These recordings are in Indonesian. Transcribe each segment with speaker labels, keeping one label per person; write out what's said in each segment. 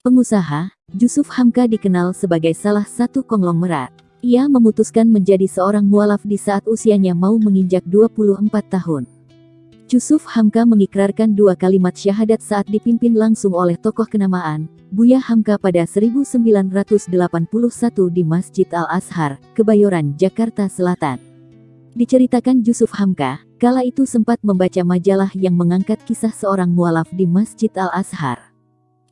Speaker 1: pengusaha, Jusuf Hamka dikenal sebagai salah satu konglomerat. Ia memutuskan menjadi seorang mualaf di saat usianya mau menginjak 24 tahun. Jusuf Hamka mengikrarkan 2 kalimat syahadat saat dipimpin langsung oleh tokoh kenamaan, Buya Hamka pada 1981 di Masjid Al-Azhar, Kebayoran, Jakarta Selatan. Diceritakan Jusuf Hamka, kala itu sempat membaca majalah yang mengangkat kisah seorang mualaf di Masjid Al-Azhar.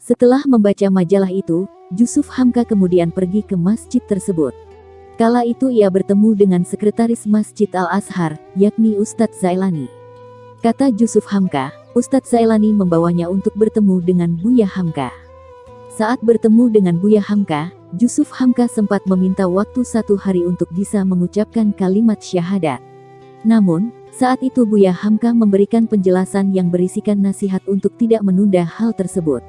Speaker 1: Setelah membaca majalah itu, Jusuf Hamka kemudian pergi ke masjid tersebut. Kala itu ia bertemu dengan sekretaris Masjid Al-Azhar, yakni Ustadz Zailani. Kata Jusuf Hamka, Ustadz Zailani membawanya untuk bertemu dengan Buya Hamka. Saat bertemu dengan Buya Hamka, Jusuf Hamka sempat meminta waktu 1 hari untuk bisa mengucapkan kalimat syahadat. Namun, saat itu Buya Hamka memberikan penjelasan yang berisikan nasihat untuk tidak menunda hal tersebut.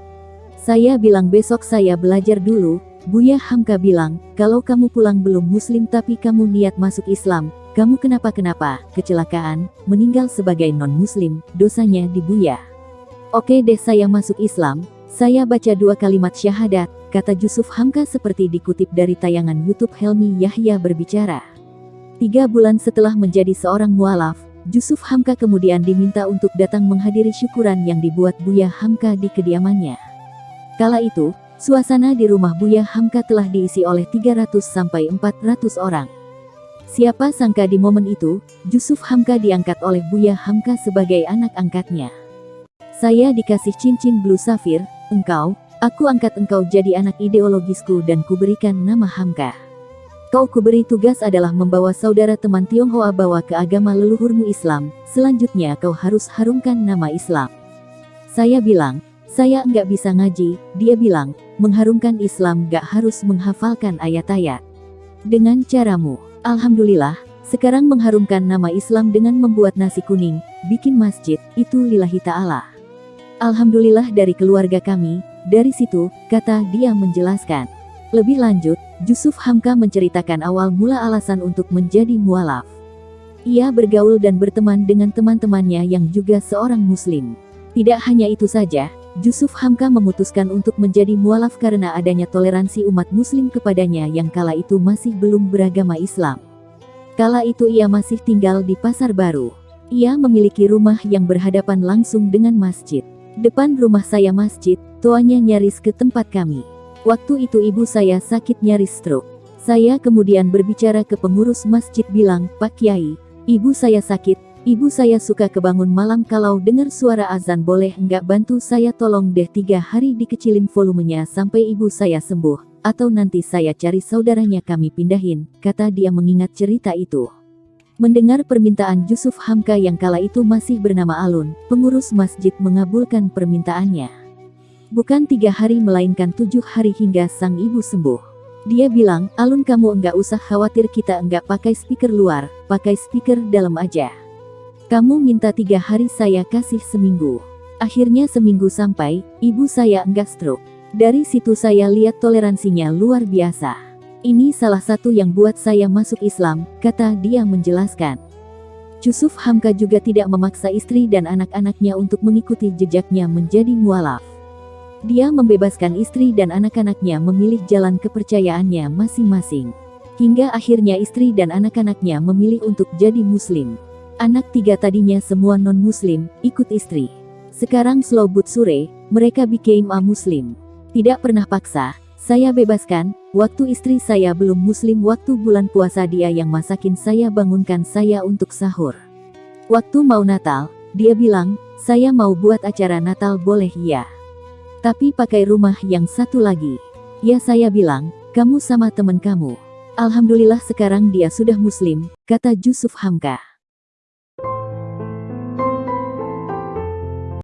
Speaker 1: Saya bilang besok saya belajar dulu. Buya Hamka bilang, kalau kamu pulang belum muslim tapi kamu niat masuk Islam, kamu kenapa-kenapa, kecelakaan, meninggal sebagai non-muslim, dosanya di Buya. Oke deh saya masuk Islam, saya baca 2 kalimat syahadat, kata Jusuf Hamka seperti dikutip dari tayangan YouTube Helmi Yahya berbicara. 3 bulan setelah menjadi seorang mualaf, Jusuf Hamka kemudian diminta untuk datang menghadiri syukuran yang dibuat Buya Hamka di kediamannya. Kala itu, suasana di rumah Buya Hamka telah diisi oleh 300-400 orang. Siapa sangka di momen itu, Jusuf Hamka diangkat oleh Buya Hamka sebagai anak angkatnya. Saya dikasih cincin blue safir, aku angkat engkau jadi anak ideologisku dan kuberikan nama Hamka. Kau kuberi tugas adalah membawa saudara teman Tionghoa bawa ke agama leluhurmu Islam, selanjutnya kau harus harumkan nama Islam. Saya bilang, saya enggak bisa ngaji, dia bilang, mengharumkan Islam gak harus menghafalkan ayat-ayat. Dengan caramu, alhamdulillah, sekarang mengharumkan nama Islam dengan membuat nasi kuning, bikin masjid, itu lillahi ta'ala. Alhamdulillah dari keluarga kami, dari situ, kata dia menjelaskan. Lebih lanjut, Jusuf Hamka menceritakan awal mula alasan untuk menjadi mualaf. Ia bergaul dan berteman dengan teman-temannya yang juga seorang muslim. Tidak hanya itu saja, Jusuf Hamka memutuskan untuk menjadi mualaf karena adanya toleransi umat muslim kepadanya yang kala itu masih belum beragama Islam. Kala itu ia masih tinggal di Pasar Baru. Ia memiliki rumah yang berhadapan langsung dengan masjid. Depan rumah saya masjid, toanya nyaris ke tempat kami. Waktu itu ibu saya sakit nyaris stroke. Saya kemudian berbicara ke pengurus masjid bilang, Pak Kiai, ibu saya sakit. Ibu saya suka kebangun malam kalau dengar suara azan boleh enggak bantu saya tolong deh 3 hari dikecilin volumenya sampai ibu saya sembuh, atau nanti saya cari saudaranya kami pindahin, kata dia mengingat cerita itu. Mendengar permintaan Jusuf Hamka yang kala itu masih bernama Alun, pengurus masjid mengabulkan permintaannya. Bukan 3 hari melainkan 7 hari hingga sang ibu sembuh. Dia bilang, Alun kamu enggak usah khawatir kita enggak pakai speaker luar, pakai speaker dalam aja. Kamu minta 3 hari saya kasih seminggu. Akhirnya seminggu sampai, ibu saya enggak stroke. Dari situ saya lihat toleransinya luar biasa. Ini salah satu yang buat saya masuk Islam, kata dia menjelaskan. Jusuf Hamka juga tidak memaksa istri dan anak-anaknya untuk mengikuti jejaknya menjadi mualaf. Dia membebaskan istri dan anak-anaknya memilih jalan kepercayaannya masing-masing. Hingga akhirnya istri dan anak-anaknya memilih untuk jadi muslim. Anak 3 tadinya semua non-muslim, ikut istri. Sekarang slow but sure, mereka became a muslim. Tidak pernah paksa, saya bebaskan, waktu istri saya belum muslim waktu bulan puasa dia yang masakin saya bangunkan saya untuk sahur. Waktu mau Natal, dia bilang, saya mau buat acara Natal boleh ya. Tapi pakai rumah yang satu lagi. Ya saya bilang, kamu sama teman kamu. Alhamdulillah sekarang dia sudah muslim, kata Jusuf Hamka.